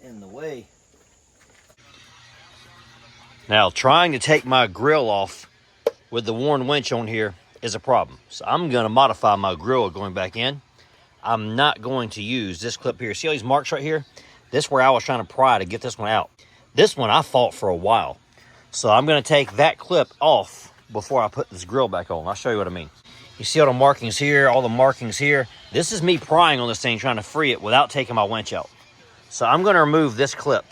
in the way. Now, trying to take my grill off with the Warn Winch on here is a problem. So I'm going to modify my grill going back in. I'm not going to use this clip here. See all these marks right here? This is where I was trying to pry to get this one out. This one I fought for a while. So I'm going to take that clip off before I put this grill back on. I'll show you what I mean. You see all the markings here, all the markings here. This is me prying on this thing, trying to free it without taking my winch out. So I'm going to remove this clip,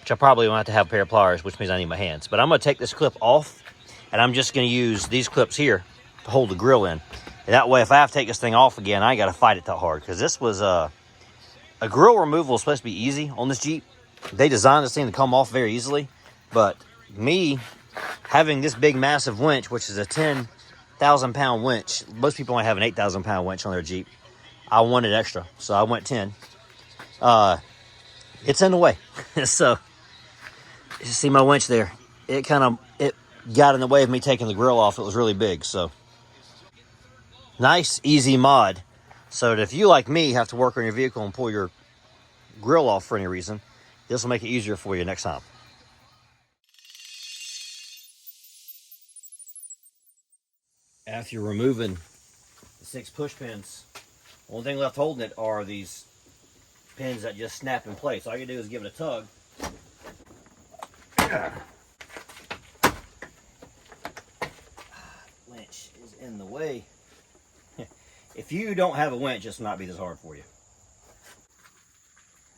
which I probably won't have to have a pair of pliers, which means I need my hands. But I'm going to take this clip off, and I'm just going to use these clips here to hold the grill in. And that way, if I have to take this thing off again, I ain't got to fight it that hard. Because this was a grill removal is supposed to be easy on this Jeep. They designed this thing to come off very easily. But me having this big, massive winch, which is a 10,000-pound winch. Most people only have an 8,000-pound winch on their Jeep. I wanted extra, so I went 10. It's in the way. So, you see my winch there. It got in the way of me taking the grill off. It was really big, so. Nice, easy mod. So that if you, like me, have to work on your vehicle and pull your grill off for any reason, this will make it easier for you next time. After you're removing the 6 push pins, the only thing left holding it are these pins that just snap in place. All you do is give it a tug. Winch is in the way. If you don't have a winch, this will not be this hard for you.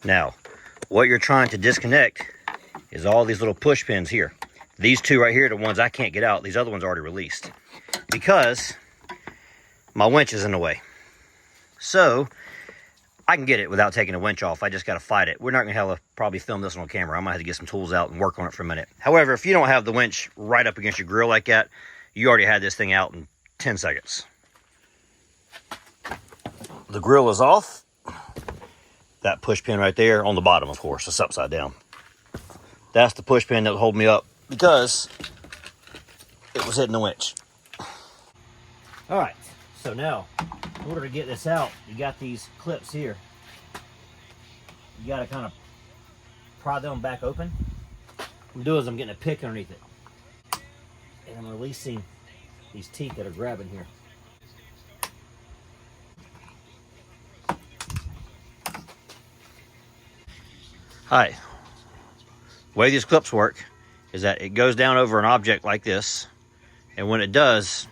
Now, what you're trying to disconnect is all these little push pins here. These 2 right here are the ones I can't get out. These other ones are already released because my winch is in the way. So I can get it without taking the winch off. I just got to fight it. We're not going to have to probably film this on camera. I might have to get some tools out and work on it for a minute. However, if you don't have the winch right up against your grill like that, you already had this thing out in 10 seconds. The grill is off. That push pin right there on the bottom, of course, it's upside down. That's the push pin that would hold me up because it was hitting the winch. All right, so now, in order to get this out, you got these clips here. You got to kind of pry them back open. What I'm doing is I'm getting a pick underneath it. And I'm releasing these teeth that are grabbing here. Alright, the way these clips work is that it goes down over an object like this, and when it does,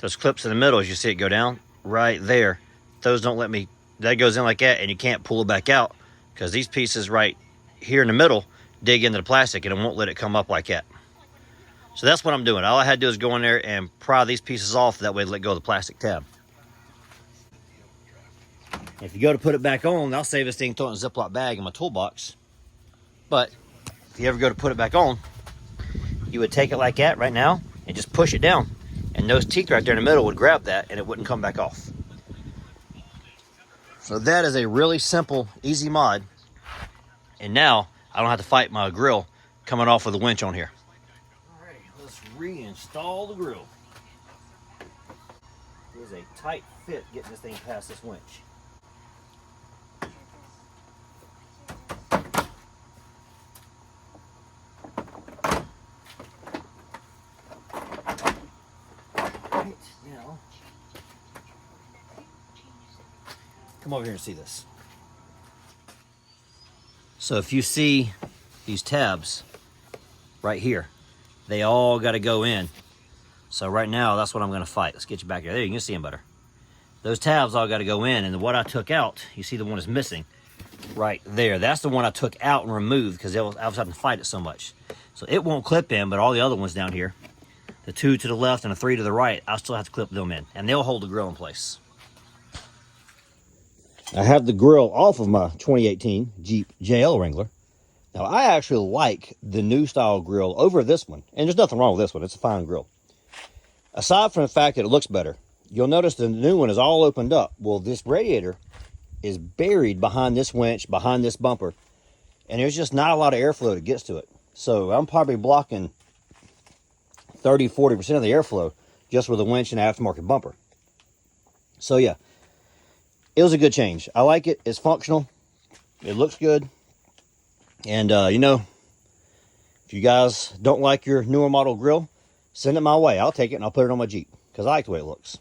those clips in the middle, as you see it go down, right there, those don't let me, that goes in like that, and you can't pull it back out, because these pieces right here in the middle dig into the plastic, and it won't let it come up like that. So that's what I'm doing. All I had to do is go in there and pry these pieces off, that way to let go of the plastic tab. If you go to put it back on, I'll save this thing, throw it in a Ziploc bag in my toolbox. But if you ever go to put it back on, you would take it like that right now and just push it down. And those teeth right there in the middle would grab that and it wouldn't come back off. So that is a really simple, easy mod. And now I don't have to fight my grill coming off with a winch on here. All right, let's reinstall the grill. It is a tight fit getting this thing past this winch. Now, come over here and see this. So if you see these tabs right here, they all got to go in. So right now, that's what I'm going to fight. Let's get you back there. There, you can see them better. Those tabs all got to go in, and what I took out, you see the one is missing right there. That's the one I took out and removed because I was having to fight it so much. So it won't clip in, but all the other ones down here, the 2 to the left and the 3 to the right, I'll still have to clip them in, and they'll hold the grill in place. I have the grill off of my 2018 Jeep JL Wrangler. Now, I actually like the new style grill over this one, and there's nothing wrong with this one. It's a fine grill. Aside from the fact that it looks better, you'll notice the new one is all opened up. Well, this radiator is buried behind this winch, behind this bumper, and there's just not a lot of airflow that gets to it. So I'm probably blocking 30-40% of the airflow just with a winch and an aftermarket bumper. So yeah, it was a good change. I like it. It's functional. It looks good. And, you know, if you guys don't like your newer model grill, send it my way. I'll take it and I'll put it on my Jeep because I like the way it looks.